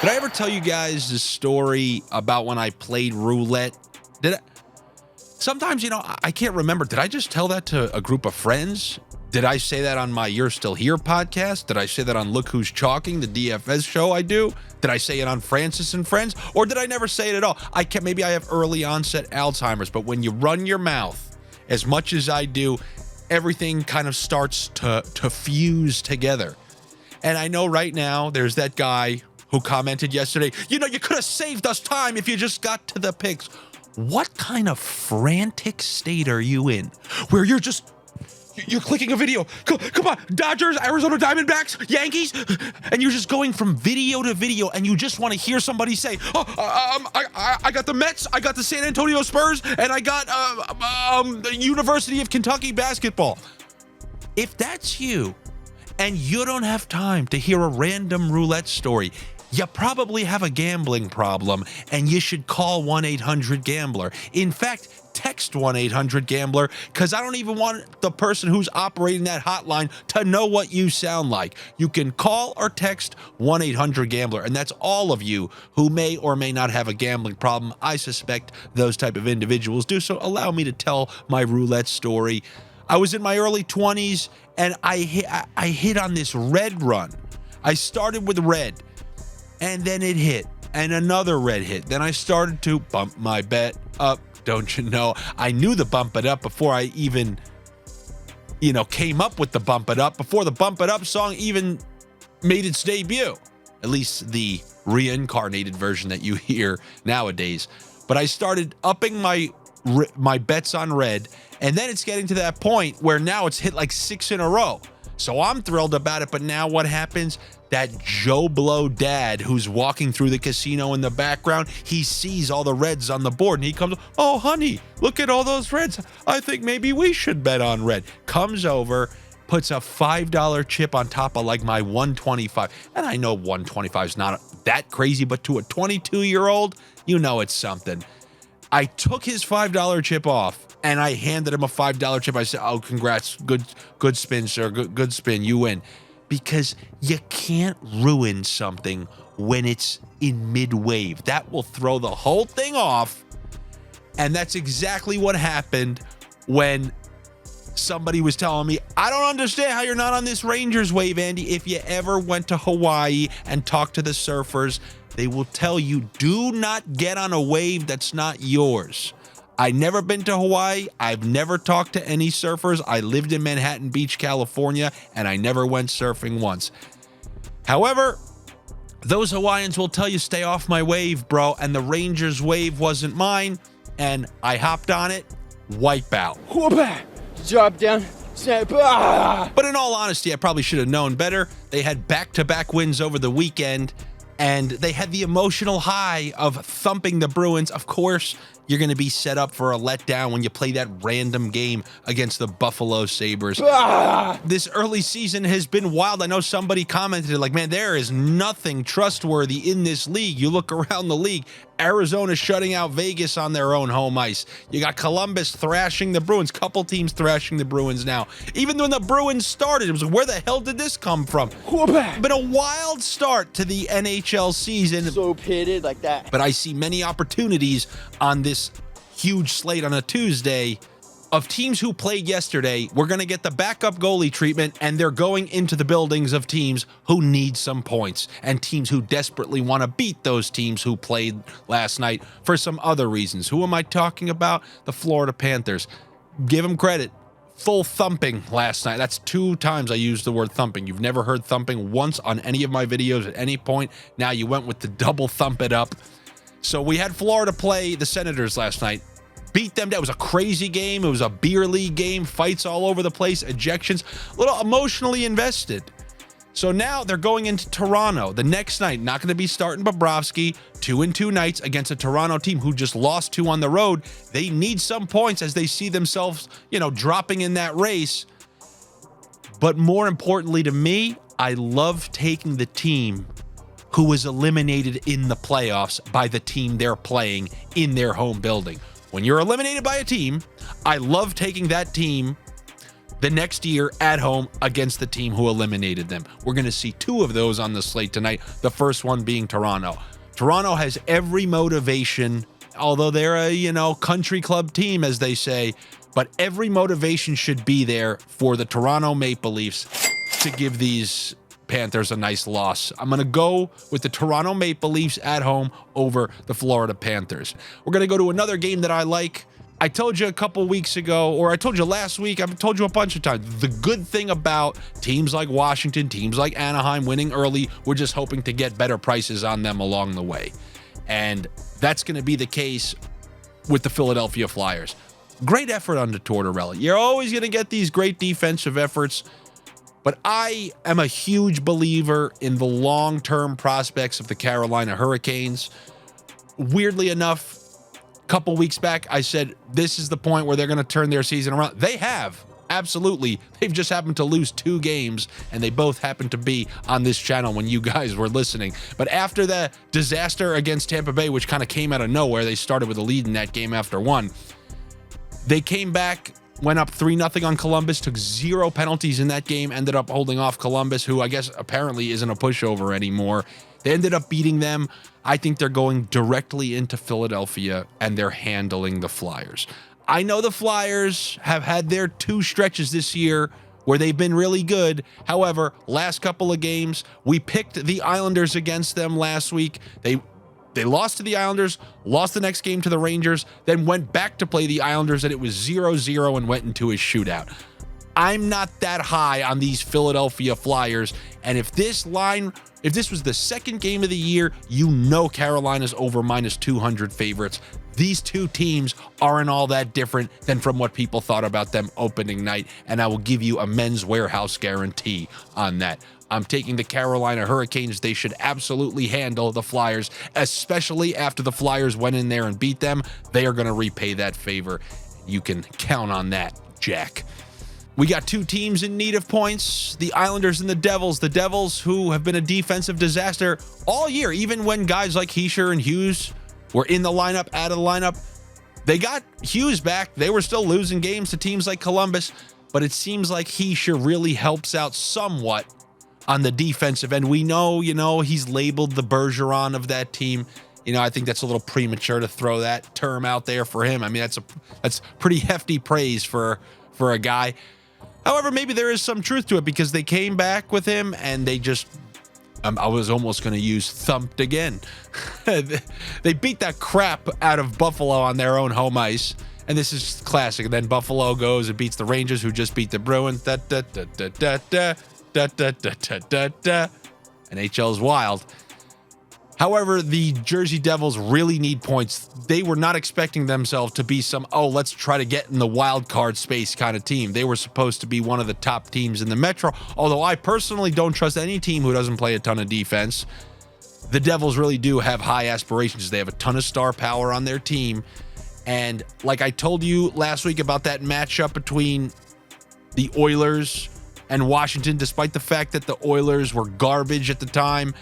Did I ever tell you guys the story about when I played roulette? Sometimes, I can't remember. Did I just tell that to a group of friends? Did I say that on my You're Still Here podcast? Did I say that on Look Who's Chalking, the DFS show I do? Did I say it on Francis and Friends? Or did I never say it at all? Maybe I have early onset Alzheimer's, but when you run your mouth as much as I do, everything kind of starts to fuse together. And I know right now there's that guy who commented yesterday, you could have saved us time if you just got to the picks. What kind of frantic state are you in where you're clicking a video? Come on, Dodgers, Arizona Diamondbacks, Yankees, and you're just going from video to video, and you just want to hear somebody say, I got the Mets, I got the San Antonio Spurs, and I got the University of Kentucky basketball. If that's you, and you don't have time to hear a random roulette story, you probably have a gambling problem, and you should call 1-800-GAMBLER. In fact, text 1-800-GAMBLER, because I don't even want the person who's operating that hotline to know what you sound like. You can call or text 1-800-GAMBLER, and that's all of you who may or may not have a gambling problem. I suspect those type of individuals do, so allow me to tell my roulette story. I was in my early 20s, and I hit on this red run. I started with red, and then it hit, and another red hit. Then I started to bump my bet up. Don't you know? I knew the bump it up before I even, came up with the bump it up, before the bump it up song even made its debut. At least the reincarnated version that you hear nowadays. But I started upping my bets on red, and then it's getting to that point where now it's hit like 6 in a row. So I'm thrilled about it, but now what happens? That Joe Blow dad who's walking through the casino in the background, he sees all the reds on the board, and he comes, oh, honey, look at all those reds. I think maybe we should bet on red. Comes over, puts a $5 chip on top of like my 125. And I know 125 is not that crazy, but to a 22-year-old, it's something. I took his $5 chip off, and I handed him a $5 chip. I said, oh, congrats. Good spin, sir. Good spin. You win. Because you can't ruin something when it's in mid-wave. That will throw the whole thing off. And that's exactly what happened when somebody was telling me, I don't understand how you're not on this Rangers wave, Andy. If you ever went to Hawaii and talked to the surfers, they will tell you, do not get on a wave that's not yours. I've never been to Hawaii. I've never talked to any surfers. I lived in Manhattan Beach, California, and I never went surfing once. However, those Hawaiians will tell you, stay off my wave, bro. And the Rangers wave wasn't mine, and I hopped on it, wipe out. Drop down, snap. But in all honesty, I probably should have known better. They had back-to-back wins over the weekend, and they had the emotional high of thumping the Bruins. Of course, you're going to be set up for a letdown when you play that random game against the Buffalo Sabres. This early season has been wild. I know somebody commented like, man, there is nothing trustworthy in this league. You look around the league, Arizona shutting out Vegas on their own home ice. You got Columbus thrashing the Bruins, couple teams thrashing the Bruins now. Even when the Bruins started, it was like, where the hell did this come from? Been a wild start to the NHL season. So pitted like that. But I see many opportunities on this huge slate on a Tuesday of teams who played yesterday. We're going to get the backup goalie treatment, and they're going into the buildings of teams who need some points and teams who desperately want to beat those teams who played last night for some other reasons. Who am I talking about? The Florida Panthers. Give them credit. Full thumping last night. That's 2 times I used the word thumping. You've never heard thumping once on any of my videos at any point. Now you went with the double thump it up. So we had Florida play the Senators last night. Beat them. That was a crazy game. It was a beer league game. Fights all over the place. Ejections. A little emotionally invested. So now they're going into Toronto the next night. Not going to be starting Bobrovsky. 2-2 nights against a Toronto team who just lost 2 on the road. They need some points as they see themselves, dropping in that race. But more importantly to me, I love taking the team who was eliminated in the playoffs by the team they're playing in their home building. When you're eliminated by a team, I love taking that team the next year at home against the team who eliminated them. We're going to see 2 of those on the slate tonight, the first one being Toronto. Toronto has every motivation, although they're a, country club team, as they say, but every motivation should be there for the Toronto Maple Leafs to give these Panthers a nice loss. I'm going to go with the Toronto Maple Leafs at home over the Florida Panthers. We're going to go to another game that I like. I told you a couple weeks ago, or I told you last week, I've told you a bunch of times, the good thing about teams like Washington, teams like Anaheim winning early, we're just hoping to get better prices on them along the way. And that's going to be the case with the Philadelphia Flyers. Great effort under Tortorella. You're always going to get these great defensive efforts, but I am a huge believer in the long-term prospects of the Carolina Hurricanes. Weirdly enough, couple weeks back, I said this is the point where they're going to turn their season around. They have. Absolutely. They've just happened to lose 2 games, and they both happened to be on this channel when you guys were listening. But after the disaster against Tampa Bay, which kind of came out of nowhere, they started with a lead in that game after 1. They came back, went up 3-0 on Columbus, took 0 penalties in that game, ended up holding off Columbus, who I guess apparently isn't a pushover anymore. They ended up beating them. I think they're going directly into Philadelphia, and they're handling the Flyers. I know the Flyers have had their 2 stretches this year where they've been really good. However, last couple of games, we picked the Islanders against them last week. They lost to the Islanders, lost the next game to the Rangers, then went back to play the Islanders, and it was 0-0 and went into a shootout. I'm not that high on these Philadelphia Flyers, and if this was the second game of the year, Carolina's over -200 favorites. These 2 teams aren't all that different than from what people thought about them opening night, and I will give you a Men's Warehouse guarantee on that. I'm taking the Carolina Hurricanes. They should absolutely handle the Flyers, especially after the Flyers went in there and beat them. They are going to repay that favor. You can count on that, Jack. We got 2 teams in need of points, the Islanders and the Devils. The Devils, who have been a defensive disaster all year, even when guys like Hischier and Hughes were in the lineup, out of the lineup. They got Hughes back. They were still losing games to teams like Columbus, but it seems like Hischier really helps out somewhat on the defensive end. We know, he's labeled the Bergeron of that team. I think that's a little premature to throw that term out there for him. I mean, that's pretty hefty praise for a guy. However, maybe there is some truth to it because they came back with him and they just, I was almost going to use thumped again. They beat that crap out of Buffalo on their own home ice. And this is classic. And then Buffalo goes and beats the Rangers, who just beat the Bruins. NHL's wild. However, the Jersey Devils really need points. They were not expecting themselves to be some, let's try to get in the wild card space kind of team. They were supposed to be one of the top teams in the Metro, although I personally don't trust any team who doesn't play a ton of defense. The Devils really do have high aspirations. They have a ton of star power on their team. And like I told you last week about that matchup between the Oilers and Washington, despite the fact that the Oilers were garbage at the time,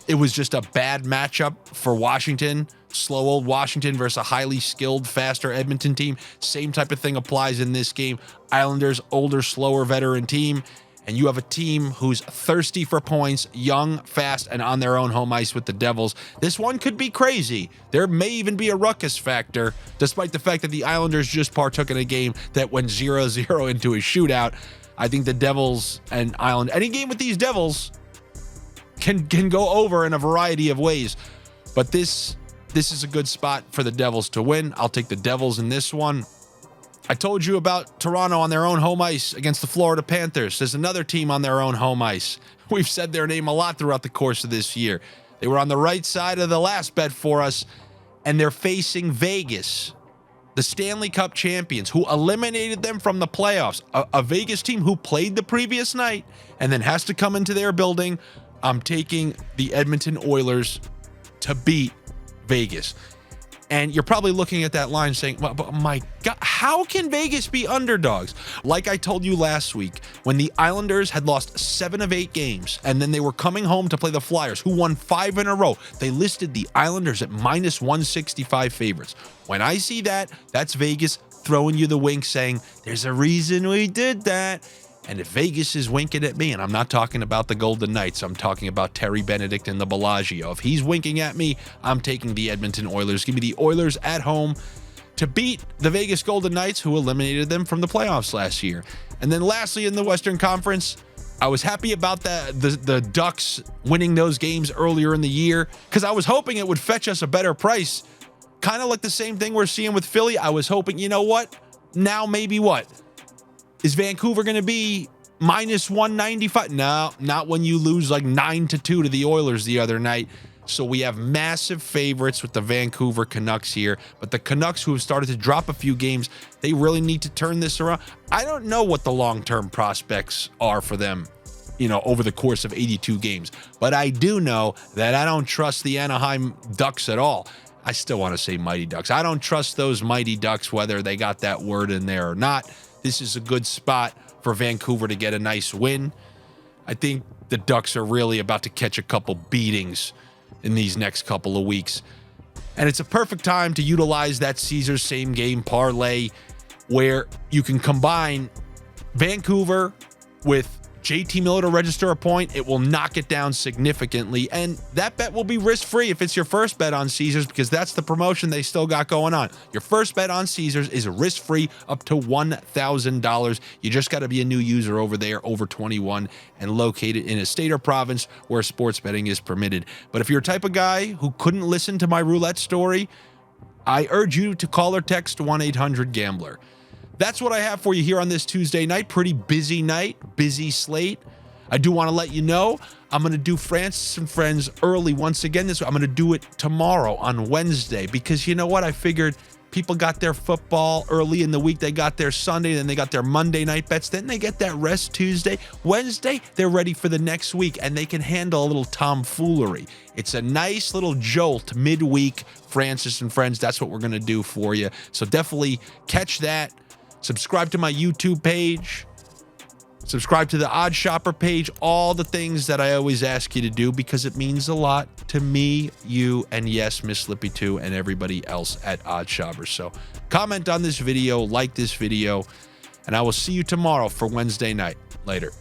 it was just a bad matchup for Washington. Slow old Washington versus a highly skilled, faster Edmonton team. Same type of thing applies in this game. Islanders, older, slower veteran team. And you have a team who's thirsty for points, young, fast, and on their own home ice with the Devils. This one could be crazy. There may even be a ruckus factor, despite the fact that the Islanders just partook in a game that went 0-0 into a shootout. I think the Devils and Island, any game with these Devils can go over in a variety of ways. But this is a good spot for the Devils to win. I'll take the Devils in this one. I told you about Toronto on their own home ice against the Florida Panthers. There's another team on their own home ice. We've said their name a lot throughout the course of this year. They were on the right side of the last bet for us, and they're facing Vegas, the Stanley Cup champions, who eliminated them from the playoffs. A Vegas team who played the previous night and then has to come into their building. I'm taking the Edmonton Oilers to beat Vegas. And you're probably looking at that line saying, well, but my God, how can Vegas be underdogs? Like I told you last week, when the Islanders had lost 7 of 8 games, and then they were coming home to play the Flyers, who won 5 in a row, they listed the Islanders at -165 favorites. When I see that, that's Vegas throwing you the wink saying, there's a reason we did that. And if Vegas is winking at me, and I'm not talking about the Golden Knights, I'm talking about Terry Benedict and the Bellagio. If he's winking at me, I'm taking the Edmonton Oilers. Give me the Oilers at home to beat the Vegas Golden Knights, who eliminated them from the playoffs last year. And then lastly, in the Western Conference, I was happy about the Ducks winning those games earlier in the year because I was hoping it would fetch us a better price. Kind of like the same thing we're seeing with Philly. I was hoping, you know what? Now maybe what? Is Vancouver going to be minus 195? No, not when you lose like 9-2 to the Oilers the other night. So we have massive favorites with the Vancouver Canucks here. But the Canucks, who have started to drop a few games, they really need to turn this around. I don't know what the long-term prospects are for them, over the course of 82 games. But I do know that I don't trust the Anaheim Ducks at all. I still want to say Mighty Ducks. I don't trust those Mighty Ducks, whether they got that word in there or not. This is a good spot for Vancouver to get a nice win. I think the Ducks are really about to catch a couple beatings in these next couple of weeks. And it's a perfect time to utilize that Caesars same game parlay where you can combine Vancouver with JT Miller to register a point. It will knock it down significantly. And that bet will be risk-free if it's your first bet on Caesars, because that's the promotion they still got going on. Your first bet on Caesars is risk-free up to $1,000. You just got to be a new user over there, over 21, and located in a state or province where sports betting is permitted. But if you're a type of guy who couldn't listen to my roulette story, I urge you to call or text 1-800-GAMBLER. That's what I have for you here on this Tuesday night. Pretty busy night, busy slate. I do want to let you know I'm going to do Francis and Friends early once again. I'm going to do it tomorrow on Wednesday because you know what? I figured people got their football early in the week. They got their Sunday, then they got their Monday night bets. Then they get that rest Tuesday. Wednesday, they're ready for the next week, and they can handle a little tomfoolery. It's a nice little jolt midweek, Francis and Friends. That's what we're going to do for you. So definitely catch that. Subscribe to my YouTube page. Subscribe to the Odd Shopper page. All the things that I always ask you to do because it means a lot to me, you, and yes, Miss Slippy too, and everybody else at Odd Shopper. So comment on this video, like this video, and I will see you tomorrow for Wednesday night. Later.